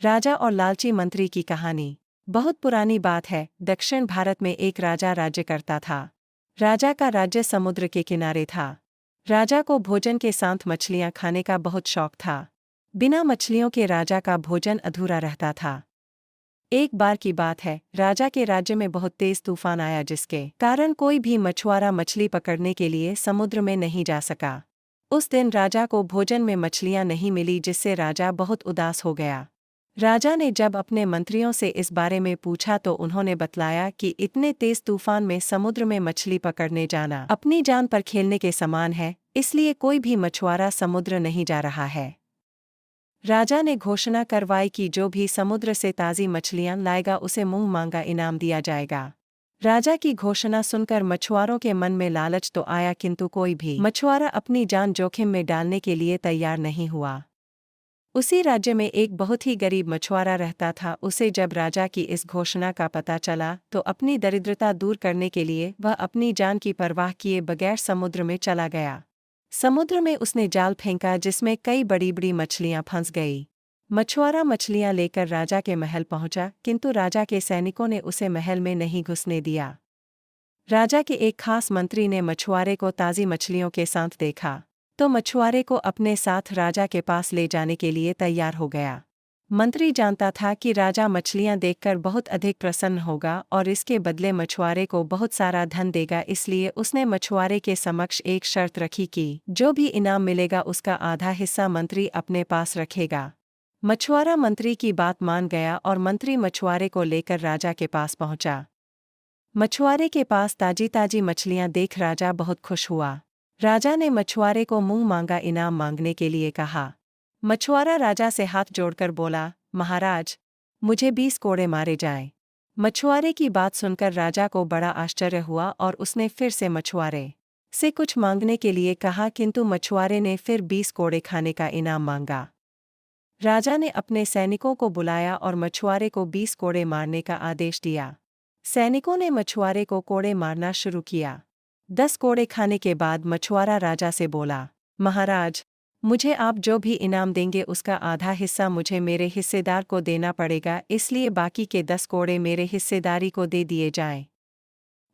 राजा और लालची मंत्री की कहानी। बहुत पुरानी बात है। दक्षिण भारत में एक राजा राज्य करता था। राजा का राज्य समुद्र के किनारे था। राजा को भोजन के साथ मछलियां खाने का बहुत शौक था। बिना मछलियों के राजा का भोजन अधूरा रहता था। एक बार की बात है, राजा के राज्य में बहुत तेज तूफान आया, जिसके कारण कोई भी मछुआरा मछली पकड़ने के लिए समुद्र में नहीं जा सका। उस दिन राजा को भोजन में मछलियां नहीं मिली, जिससे राजा बहुत उदास हो गया। राजा ने जब अपने मंत्रियों से इस बारे में पूछा तो उन्होंने बतलाया कि इतने तेज तूफान में समुद्र में मछली पकड़ने जाना अपनी जान पर खेलने के समान है, इसलिए कोई भी मछुआरा समुद्र नहीं जा रहा है। राजा ने घोषणा करवाई कि जो भी समुद्र से ताज़ी मछलियां लाएगा उसे मुंह मांगा इनाम दिया जाएगा। राजा की घोषणा सुनकर मछुआरों के मन में लालच तो आया, किंतु कोई भी मछुआरा अपनी जान जोखिम में डालने के लिए तैयार नहीं हुआ। उसी राज्य में एक बहुत ही गरीब मछुआरा रहता था। उसे जब राजा की इस घोषणा का पता चला तो अपनी दरिद्रता दूर करने के लिए वह अपनी जान की परवाह किए बगैर समुद्र में चला गया। समुद्र में उसने जाल फेंका, जिसमें कई बड़ी बड़ी मछलियां फंस गई। मछुआरा मछलियां लेकर राजा के महल पहुंचा, किंतु राजा के सैनिकों ने उसे महल में नहीं घुसने दिया। राजा के एक खास मंत्री ने मछुआरे को ताज़ी मछलियों के साथ देखा तो मछुआरे को अपने साथ राजा के पास ले जाने के लिए तैयार हो गया। मंत्री जानता था कि राजा मछलियां देखकर बहुत अधिक प्रसन्न होगा और इसके बदले मछुआरे को बहुत सारा धन देगा, इसलिए उसने मछुआरे के समक्ष एक शर्त रखी कि जो भी इनाम मिलेगा उसका आधा हिस्सा मंत्री अपने पास रखेगा। मछुआरा मंत्री की बात मान गया और मंत्री मछुआरे को लेकर राजा के पास पहुंचा। मछुआरे के पास ताजी ताजी मछलियां देख राजा बहुत खुश हुआ। राजा ने मछुआरे को मुंह मांगा इनाम मांगने के लिए कहा। मछुआरा राजा से हाथ जोड़कर बोला, महाराज, मुझे 20 कोड़े मारे जाएं। मछुआरे की बात सुनकर राजा को बड़ा आश्चर्य हुआ और उसने फिर से मछुआरे से कुछ मांगने के लिए कहा, किंतु मछुआरे ने फिर 20 कोड़े खाने का इनाम मांगा। राजा ने अपने सैनिकों को बुलाया और मछुआरे को 20 कोड़े मारने का आदेश दिया। सैनिकों ने मछुआरे को कोड़े मारना शुरू किया। 10 कोड़े खाने के बाद मछुआरा राजा से बोला, महाराज, मुझे आप जो भी इनाम देंगे उसका आधा हिस्सा मुझे मेरे हिस्सेदार को देना पड़ेगा, इसलिए बाकी के 10 कोड़े मेरे हिस्सेदारी को दे दिए जाएं।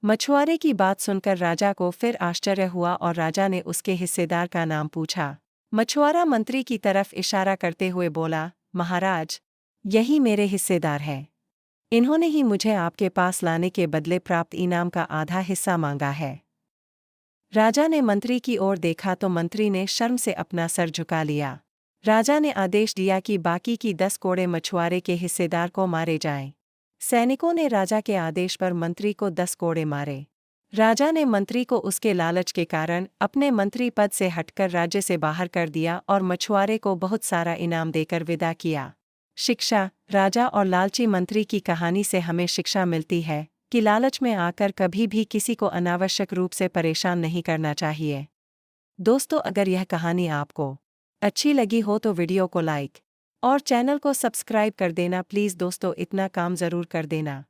मछुआरे की बात सुनकर राजा को फिर आश्चर्य हुआ और राजा ने उसके हिस्सेदार का नाम पूछा। मछुआरा मंत्री की तरफ इशारा करते हुए बोला, महाराज, यही मेरे हिस्सेदार हैं। इन्होंने ही मुझे आपके पास लाने के बदले प्राप्त इनाम का आधा हिस्सा मांगा है। राजा ने मंत्री की ओर देखा तो मंत्री ने शर्म से अपना सर झुका लिया। राजा ने आदेश दिया कि बाकी की 10 कोड़े मछुआरे के हिस्सेदार को मारे जाएं। सैनिकों ने राजा के आदेश पर मंत्री को 10 कोड़े मारे। राजा ने मंत्री को उसके लालच के कारण अपने मंत्री पद से हटकर राज्य से बाहर कर दिया और मछुआरे को बहुत सारा इनाम देकर विदा किया। शिक्षा। राजा और लालची मंत्री की कहानी से हमें शिक्षा मिलती है कि लालच में आकर कभी भी किसी को अनावश्यक रूप से परेशान नहीं करना चाहिए। दोस्तों, अगर यह कहानी आपको अच्छी लगी हो तो वीडियो को लाइक और चैनल को सब्सक्राइब कर देना प्लीज़। दोस्तों, इतना काम ज़रूर कर देना।